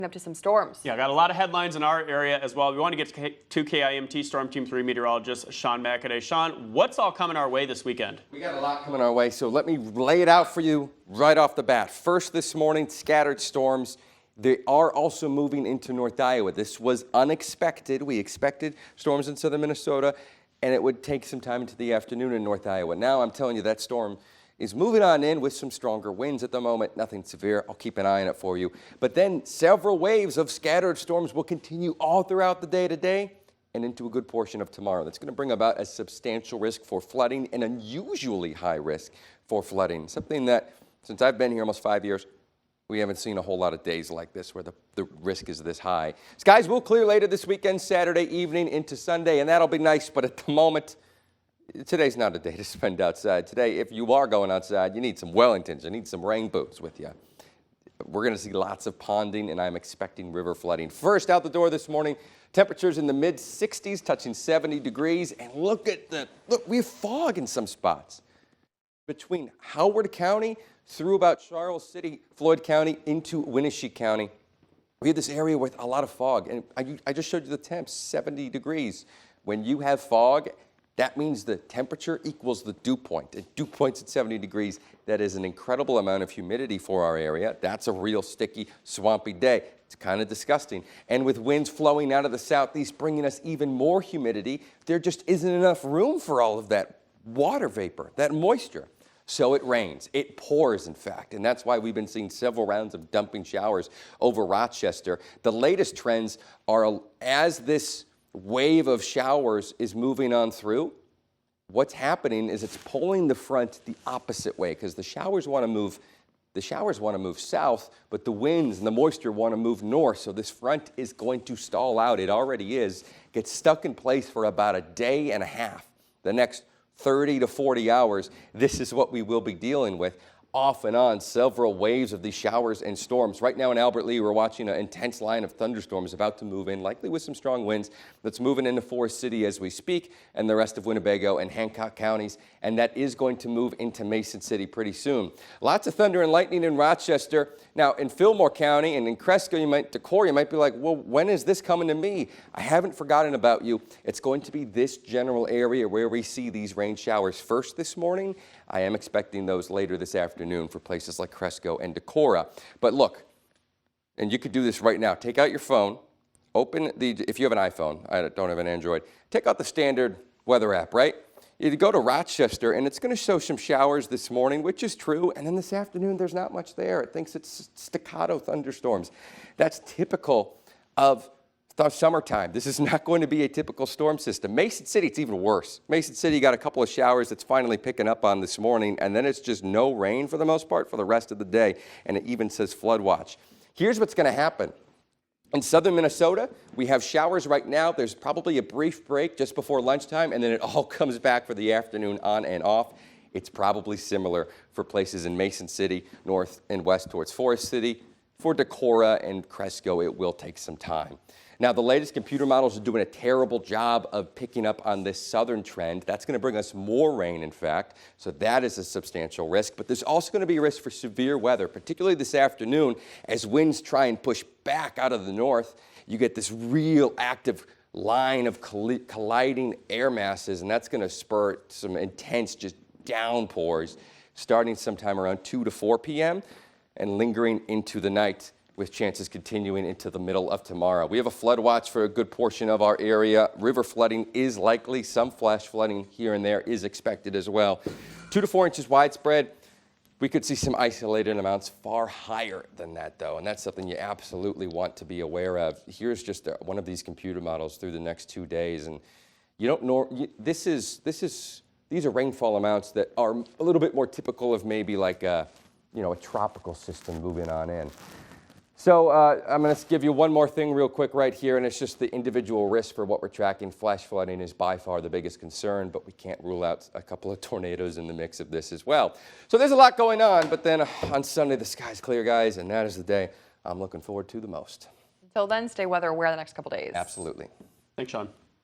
Up to some storms. Yeah, got a lot of headlines in our area as well. We want to get to KIMT Storm Team 3 meteorologist Sean McAday. Sean, what's all coming our way this weekend? We got a lot coming our way, so let me lay it out for you right off the bat. First this morning, scattered storms. They are also moving into North Iowa. This was unexpected. We expected storms in southern Minnesota, and it would take some time into the afternoon in North Iowa. Now I'm telling you that storm is moving on in with some stronger winds at the moment. Nothing severe. I'll keep an eye on it for you. But then several waves of scattered storms will continue all throughout the day today and into a good portion of tomorrow. That's going to bring about a substantial risk for flooding, an unusually high risk for flooding. Something that, since I've been here almost 5 years, we haven't seen a whole lot of days like this where the risk is this high. Skies will clear later this weekend, Saturday evening into Sunday, and that'll be nice. But at the moment, today's not a day to spend outside. Today, if you are going outside, you need some Wellingtons. You need some rain boots with you. We're going to see lots of ponding, and I'm expecting river flooding. First out the door this morning, temperatures in the mid-60s, touching 70 degrees. And look, we have fog in some spots. Between Howard County through about Charles City, Floyd County, into Winnebago County, we have this area with a lot of fog. And I just showed you the temps, 70 degrees. When you have fog, that means the temperature equals the dew point. And dew point's at 70 degrees. That is an incredible amount of humidity for our area. That's a real sticky, swampy day. It's kind of disgusting. And with winds flowing out of the southeast, bringing us even more humidity, there just isn't enough room for all of that water vapor, that moisture. So it rains. It pours, in fact. And that's why we've been seeing several rounds of dumping showers over Rochester. The latest trends are as this wave of showers is moving on through, what's happening is it's pulling the front the opposite way because the showers want to move south, but the winds and the moisture want to move north. So this front is going to stall out. It already is. Gets stuck in place for about a day and a half. The next 30 to 40 hours, this is what we will be dealing with. Off and on, several waves of these showers and storms. Right now in Albert Lea, we're watching an intense line of thunderstorms about to move in, likely with some strong winds. That's moving into Forest City as we speak, and the rest of Winnebago and Hancock counties, and that is going to move into Mason City pretty soon. Lots of thunder and lightning in Rochester. Now, in Fillmore County and in Cresco, Decorah, you might be like, well, when is this coming to me? I haven't forgotten about you. It's going to be this general area where we see these rain showers first this morning. I am expecting those later this afternoon for places like Cresco and Decorah. But look, and you could do this right now. Take out your phone, if you have an iPhone, I don't have an Android, take out the standard weather app, right? You go to Rochester, and it's going to show some showers this morning, which is true, and then this afternoon, there's not much there. It thinks it's staccato thunderstorms. That's typical of the summertime. This is not going to be a typical storm system. Mason City, it's even worse. Mason City got a couple of showers that's finally picking up on this morning, and then it's just no rain for the most part for the rest of the day, and it even says flood watch. Here's what's going to happen. In southern Minnesota, we have showers right now. There's probably a brief break just before lunchtime, and then it all comes back for the afternoon on and off. It's probably similar for places in Mason City, north and west towards Forest City. For Decorah and Cresco, it will take some time. Now, the latest computer models are doing a terrible job of picking up on this southern trend. That's going to bring us more rain, in fact, so that is a substantial risk. But there's also going to be a risk for severe weather, particularly this afternoon as winds try and push back out of the north. You get this real active line of colliding air masses, and that's going to spur some intense just downpours starting sometime around 2 to 4 p.m. and lingering into the night, with chances continuing into the middle of tomorrow. We have a flood watch for a good portion of our area. River flooding is likely. Some flash flooding here and there is expected as well. 2 to 4 inches widespread. We could see some isolated amounts far higher than that, though, and that's something you absolutely want to be aware of. Here's just one of these computer models through the next 2 days, and you don't know. These are rainfall amounts that are a little bit more typical of maybe like a tropical system moving on in. So I'm going to give you one more thing real quick right here, and it's just the individual risk for what we're tracking. Flash flooding is by far the biggest concern, but we can't rule out a couple of tornadoes in the mix of this as well. So there's a lot going on, but then on Sunday, the sky's clear, guys, and that is the day I'm looking forward to the most. Until then, stay weather aware the next couple days. Absolutely. Thanks, Sean.